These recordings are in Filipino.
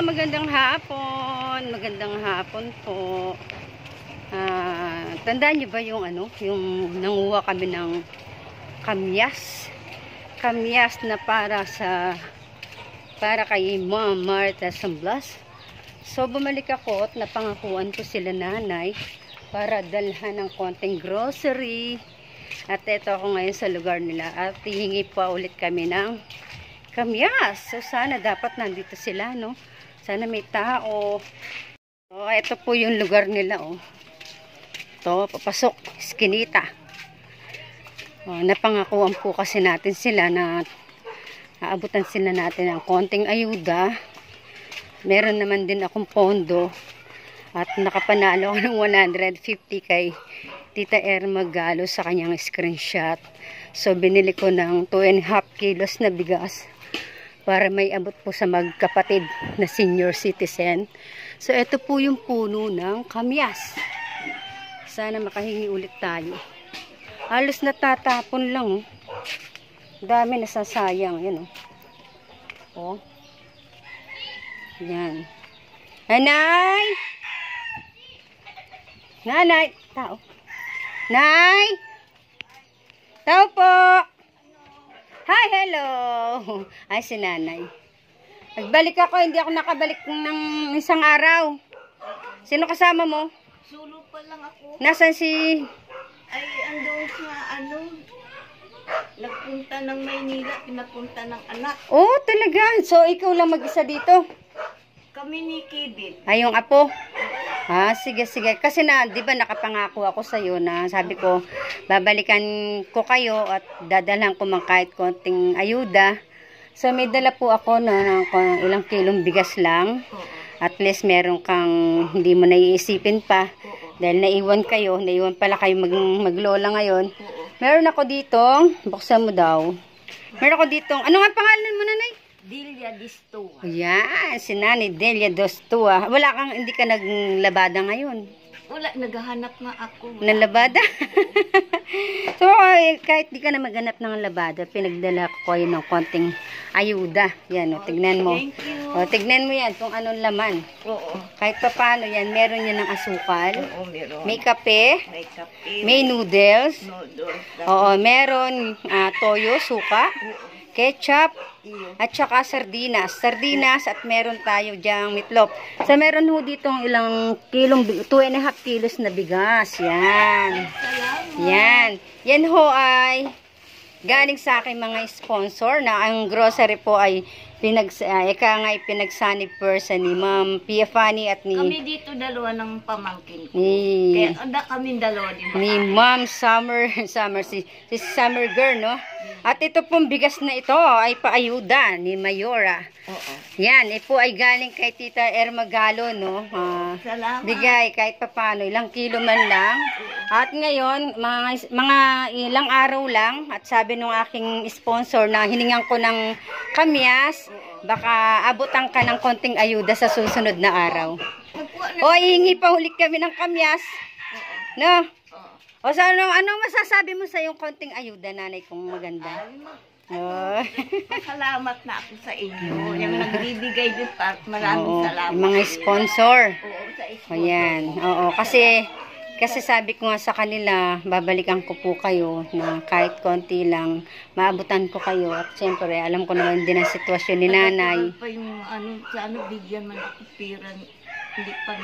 magandang hapon. Magandang hapon po. Tandaan niyo ba yung yung nanguha kami ng kamyas? Kamyas na para kay Ma'am Martha San Blas. So bumalik ako at napangakuan ko sila nanay para dalhan ng konting grocery. At ito ako ngayon sa lugar nila at hihingi pa ulit kami ng kamyas. So sana dapat nandito sila, no? Sana may tao. So ito po yung lugar nila, oh. Ito, papasok, Eskinita. Napangakuan po kasi natin sila na aabutan sila natin ng konting ayuda. Meron naman din akong pondo at nakapanalo ako ng 150 kay Tita Irma Galo sa kanyang screenshot. So binili ko ng 2.5 kilos na bigas para may abot po sa magkapatid na senior citizen. So ito po yung puno ng kamyas. Sana makahingi ulit tayo. Halos natatapon lang, oh. Dami nasasayang, yan, oh. Oh. Yan. Nanay! Nanay! Tao. Nay! Tao po! Hi, hello! Ay, si nanay. Nagbalik ako, hindi ako nakabalik ng isang araw. Sino kasama mo? Solo pa lang ako. Nasaan si... Ay, andun sa nagpunta ng Maynila, pinapunta ng anak. Oh, talaga. So, ikaw lang mag-isa dito? Kami ni Kibit. Ay, yung apo? Sige, sige. Kasi di ba nakapangako ako sa'yo na sabi ko, babalikan ko kayo at dadalhan ko man kahit konting ayuda. So, may dala po ako na ilang kilong bigas lang. At least meron kang hindi mo naiisipin pa. Dahil naiwan pala kayo maglola ngayon. Meron ako dito, buksan mo daw. Meron ako dito, ano nga pangalan mo, nanay? Delia Distua. Yan, si Nanay Delia Distua. Hindi ka naglabada ngayon? Wala, naghahanap nga ako. Ng labada? So, kahit di ka na maghanap ng labada, pinagdala ko kayo ng konting ayuda. Yan, tignan mo. Thank you. Tignan mo yan kung anong laman. Oo. Kahit pa paano yan, meron yan ng asukal. Oo, meron. May kape. May kape. May noodles. Noodles. Oo, meron toyo, suka. Ketchup, at saka sardinas. Sardinas at meron tayo dyang meatloaf. So, meron ho ditong ilang kilong, 2.5 kilos na bigas. Yan. Yan. Yan ho ay galing sa aking mga sponsor na ang grocery po ay pinagsanib person ni Ma'am Pia Fanny at ni... Kami dito dalawa ng pamangkin ko. Ni... Kaya kami dalawa din. Ni Ma'am si Summer Girl, no? At ito pong bigas na ito ay paayuda ni Mayora. Oo. Yan, ito ay galing kay Tita Irma Galo, no? Salamat. Bigay kahit papano, ilang kilo man lang. At ngayon, mga ilang araw lang, at sabi nung aking sponsor na hiningan ko ng kamyas, baka abutan ka ng konting ayuda sa susunod na araw. O, hihingi pa ulit kami ng kamyas. No? O, so, anong masasabi mo sa yung konting ayuda, nanay, kung maganda? Salamat na ako sa inyo. Yung nagbibigay din pa. Maraming salamat. Yung mga sponsor. Oo, sa sponsor. O, yan. Oo, kasi sabi ko nga sa kanila, babalikan ko po kayo na kahit konti lang, maabutan ko kayo. At siyempre, alam ko naman din ang sitwasyon ni nanay. Pa yung bigyan man ako pira. Hindi pa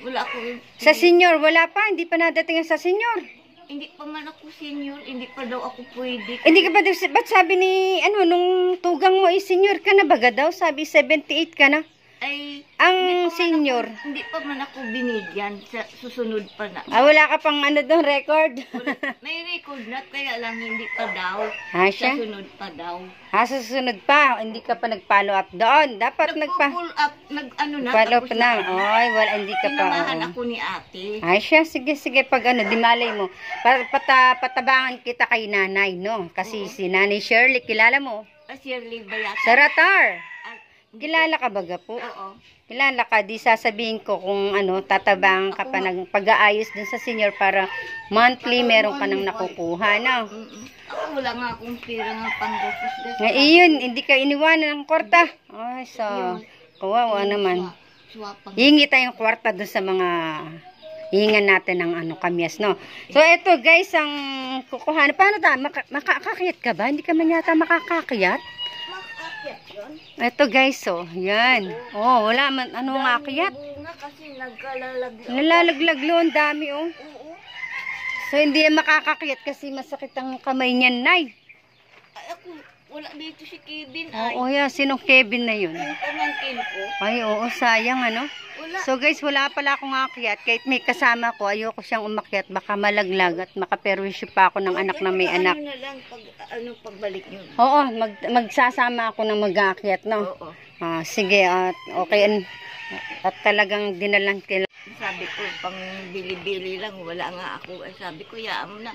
wala ako. Sa senior, wala pa. Hindi pa nadating sa senior. Hindi pa man ako senior. Hindi pa daw ako pwede. Hindi ka pa daw, ba't sabi ni, nung tugang mo, senior ka na baga daw? Sabi, 78 ka na. Ay, ang senior. Hindi pa man ako binigyan. Sa susunod pa na. Wala ka pang doon, record? May record na, kaya lang hindi pa daw. Siya? Susunod pa daw. Susunod pa. Hindi ka pa nag-follow up doon. Dapat nag-pull up, follow up na. Ay, wala, hindi ka pa. Pinamahan ako ni ate. Siya, sige, pag di malay mo. Patabangan kita kay nanay, no? Kasi si Nanay Shirley, kilala mo? Shirley ba yata? Sa Ratar. Kilala ka baga po? Oo. Kilala ka, di sasabihin ko kung tatabang ka pa ng pag-aayos dun sa senior para monthly meron ka nang nakukuha, no? wala nga akong pera nga pang-gastos. Iyon, hindi ka iniwanan ng kwarta. Ay, so, kawawa naman. Swapang. Hingi tayong kwarta doon sa mga hihingan natin ng kamyas, no? So, eto guys, ang kukuhan. Paano ta? Makakakiyat ka ba? Hindi ka man yata makakakiyat? Makakyat yun? Eto guys, oh, yan. Oh, wala man, anong akiyat? Bunga kasi nagkalalag. Nalalaglag lo, ang dami, oh. Oo. So, hindi yan makakakiyat kasi masakit ang kamay niyan, Nay. Ay, ako, wala dito si Kevin. Ay, Oo, yeah. Sinong Kevin na yun? yung pamangkin ko. Ay, oo, sayang, ano? Wala. So, guys, wala pala akong akyat. Kahit may kasama ko, ayoko siyang umakyat. Baka malaglag at makaperwisyo pa ako ng anak na may anak. Ano na lang, pagbalik nyo. Oo, magsasama ako ng mag-aakyat, no? Oo. Sige, at okay. At talagang dinalan kila. Sabi ko, pang bili-bili lang, wala nga ako. Ay, sabi ko, yaan mo na.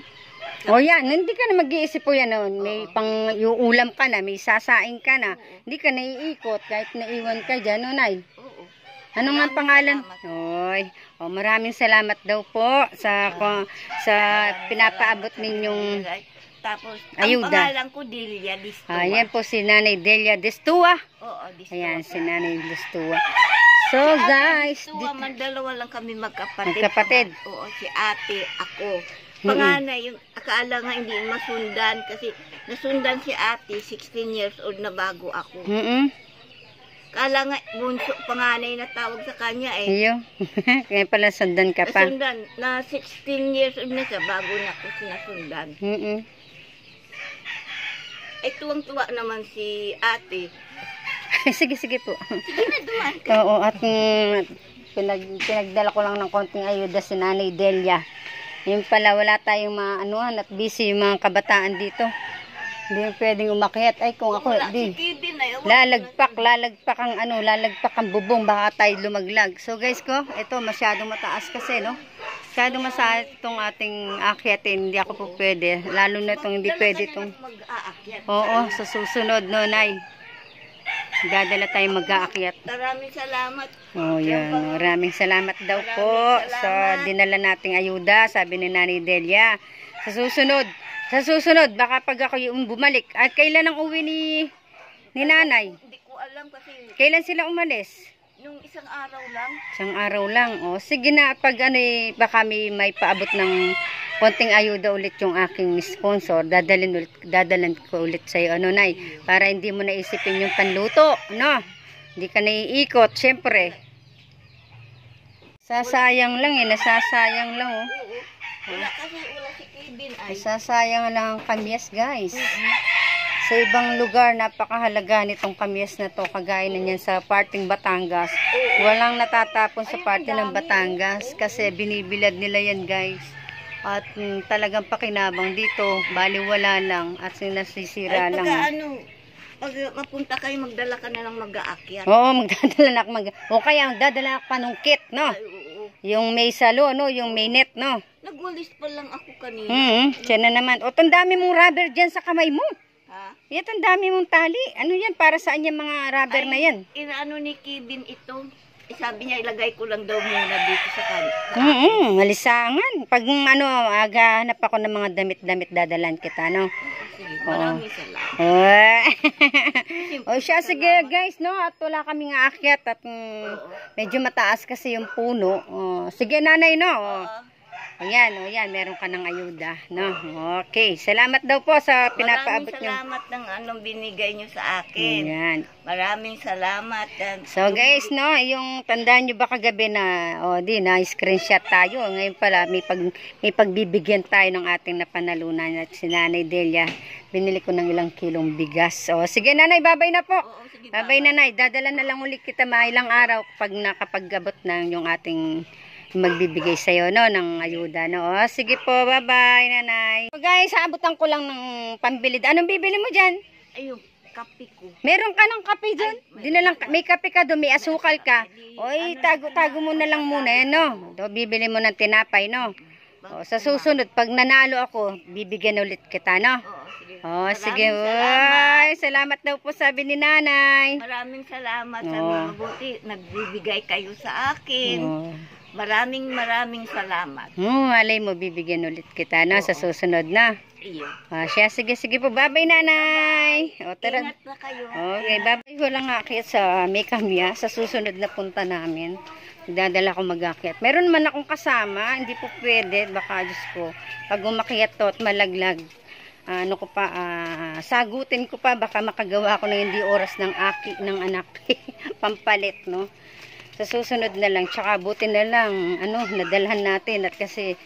O yan, hindi ka na mag-iisip po yan. No? May pang ulam ka na, may sasaing ka na. Hindi ka naiikot kahit naiwan ka dyan, no, Nay? Oo. Ano nga pangalan? Oy, maraming salamat daw po sa pinapaabot ninyong Tapos, ayuda. ang pangalan ko, Delia Distua. Ayan po si Nanay Delia Destua. Oo, Distua. Ayan, si Nanay Destua. So, Si Ate guys, Distua, dalawa lang kami magkapatid. Magkapatid. Oo, si ate, ako. Panganay, yung akala nga hindi masundan kasi nasundan si ate, 16 years old na bago ako. Kala nga, bunso, panganay na tawag sa kanya eh. Iyo. Kaya pala sundan ka pa. Nasundan, na 16 years old na siya, bago na ako sinasundan. Ay, tuwang-tuwa naman si ate. Sige po. Sige na, duman ka. Oo, at pinagdala ko lang ng konting ayuda si Nanay Delia. Yung pala, wala tayong maanuhan at busy yung mga kabataan dito. Hindi pwedeng umakyat. Ay, kung ako, Wala di. si Kevin na yun. Lalagpak ang bubong, baka tayo lumaglag. So guys ko, ito masyadong mataas kasi, no? Masyadong mataas itong ating akyatin. Hindi ako po pwede. Lalo na itong hindi pwede itong. Mag-aakyat. Oo, sa susunod, no, Nay. Dadala tayong mag-aakyat. Maraming salamat. Oh, yan. Maraming salamat daw po sa dinala nating ayuda, sabi ni Nanay Delia. Sa susunod, baka pag ako yung bumalik. At kailan ang uwi ni Nanay? Hindi ko alam kasi Kailan sila umalis? nung isang araw lang. Isang araw lang. O, sige na, pag baka may paabot ng konting ayuda ulit yung aking sponsor, dadalan ko ulit sa'yo, Nay, para hindi mo naisipin yung panluto, no? Hindi ka naiikot, syempre. Nasasayang lang, oh. Wala si Kevin ay. Nasasayang lang ang kamyas, guys. Sa ibang lugar, napakahalaga nitong kamyas na to, kagaya na yan sa parting Batangas. Walang natatapon sa parte ng Batangas kasi binibilad nila yan, guys. At talagang pakinabang dito, baliwala lang at sinasisira Ay, lang. pag mapunta kayo, magdala ka na lang mag-aakyat. Oo, magdadala na o kaya magdadala na panungkit, no? Ay, oo. Yung may salo, no? Yung may net, no? Nagwalis pa lang ako kanina. Siya na naman. O, ang dami mong rubber dyan sa kamay mo. Ha? Yan, ang dami mong tali. Ano yan? Para saan yung mga rubber na yan? Inaano ni Kevin ito. Sabi niya, ilagay ko lang daw muna dito sa kanya. Malisangan. Pag aga hanap ako ng mga damit-damit, dadalan kita, no? Sige, maraming salamat. O siya, sige guys, no? At wala kaming aakyat at medyo mataas kasi yung puno. Sige, Nanay, no? Ayan, meron ka ng ayuda, no? Okay, salamat daw po sa pinapaabot nyo. Maraming salamat ng anong binigay nyo sa akin. Ayan. Maraming salamat. So guys, no, yung tandaan nyo ba kagabi na, na-screenshot tayo. Ngayon pala, may pagbibigyan tayo ng ating napanalunan at si Nanay Delia. Binili ko ng ilang kilong bigas. Sige, Nanay, babay na po. Oo, sige, Babay, Nanay. Dadala na lang ulit kita ilang araw kapag nakapag-abot na yung ating magbibigay sa'yo, no, ng ayuda, no. Sige po, bye-bye, Nanay. So guys, aabutan ko lang ng pambili. Anong bibili mo dyan? Ayun, kape ko. Meron ka ng kape dyan? May kape ka doon, may asukal ka. Oy, tago mo na lang muna, no. Bibili mo ng tinapay, no. Sa susunod, pag nanalo ako, bibigyan ulit kita, no. Sige. Salamat daw po, sabi ni Nanay. Maraming salamat sa mabuti. Nagbibigay kayo sa akin. Maraming salamat. Malay mo, bibigyan ulit kita, no, sa susunod na. iyo. Siya, sige po. Bye-bye, nanay. O, tara. Ingat na kayo. Okay, bye-bye ko lang akit sa Mekamya, sa susunod na punta namin. Dadala ko mag-akit. Meron man akong kasama, hindi po pwede. Baka, Diyos ko, pag umakyat to at malaglag, sagutin ko pa, baka makagawa ko na hindi oras ng anak. Pampalit, no? Sa susunod na lang, tsaka buti na lang, nadalhan natin. At kasi,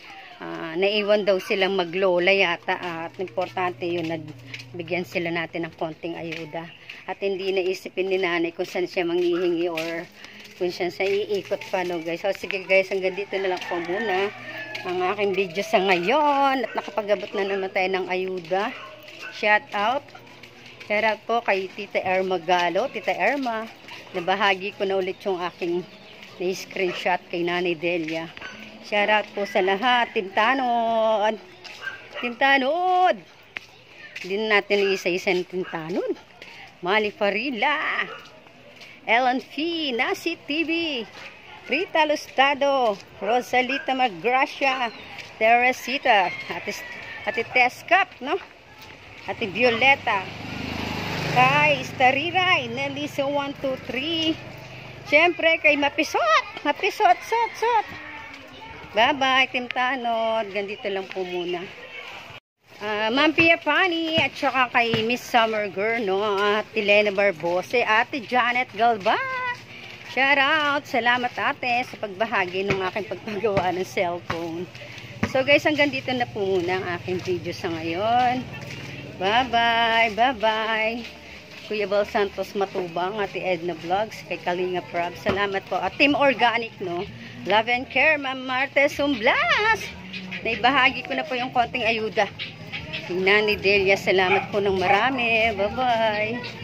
naiwan daw silang maglola yata. At importante yun, bigyan sila natin ng konting ayuda. At hindi naisipin ni nanay kung saan siya manghihingi or kung saan siya iikot pa, no, guys. So, sige guys, hanggang dito na lang po muna ang aking video sa ngayon. At nakapagabot na naman tayo ng ayuda. Shout out po kay Tita Irma Galo. Tita Irma, nabahagi ko na ulit yung aking na-screenshot kay Nanay Delia. Shout out po sa lahat. Team Tanod. Hindi na natin isa-isa ng Team Tanod. Mali Farila, Ellen F. Nasi TV, Rita Lustado, Rosalita Magracia, Teresita, Ate Teskap, no? Ate Violeta, kay Stariray, Nelisa 123, syempre kay Mapisot, Sot. Bye-bye, Team Tanod. Gandito lang po muna. Ma'am Pia Pani at saka kay Miss Summer Girl, no? At Elena Barbose, Ate Janet Galba. Shout out. Salamat ate sa pagbahagi ng aking pagpagawa ng cellphone. So guys, hanggang dito na po muna ang aking video sa ngayon. Bye-bye. Kuya Bal Santos Matubang, Ate Edna Vlogs, kay Kalinga Prab. Salamat po. At Team Organic, no? Love and Care, Ma'am Marte Sumblas. Naibahagi ko na po yung konting ayuda. Nanay Delia, salamat po ng marami. Bye-bye.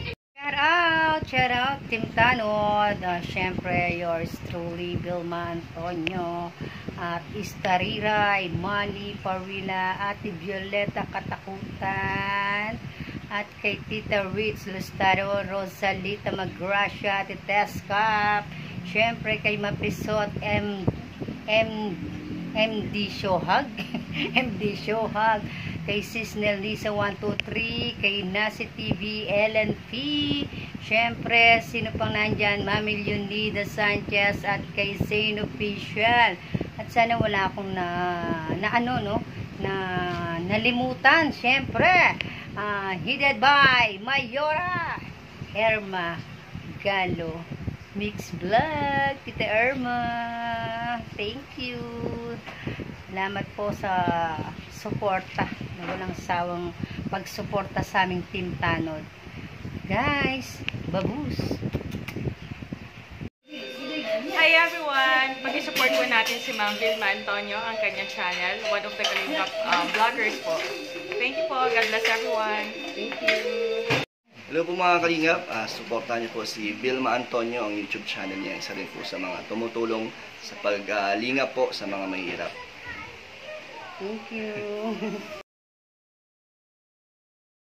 Shout out, Team Tanod. Siyempre, yours truly, Vilma Antonio. At Istariray, Mali Parila, Ate Violeta Katakutan. At kay Tita Ritz Lustaro, Rosalita Magracia, Ate Teskap. Siyempre, kay Mapisot, MD Shohag. MD Shohag. Kay Sis Nelisa 123, kay Nasi TV, Ellen P. Siyempre, sino pang nandyan? Mami Leonida Sanchez at kay Zane Official. At sana wala akong nalimutan. Siyempre, headed by Mayora Irma Galo. Mix Vlog, Tita Irma. Thank you. Salamat po sa suporta, na walang sawang pagsuporta sa aming Team Tanod. Guys, babus! Hi everyone! Pag-support po natin si Ma'am Vilma Antonio, ang kanyang channel, one of the Kalinga vloggers po. Thank you po. God bless everyone. Thank you. Hello po mga Kalingap, supportahan niyo po si Vilma Antonio, ang YouTube channel niya. Isa rin po sa mga tumutulong sa paglingap po sa mga mahirap. Thank you.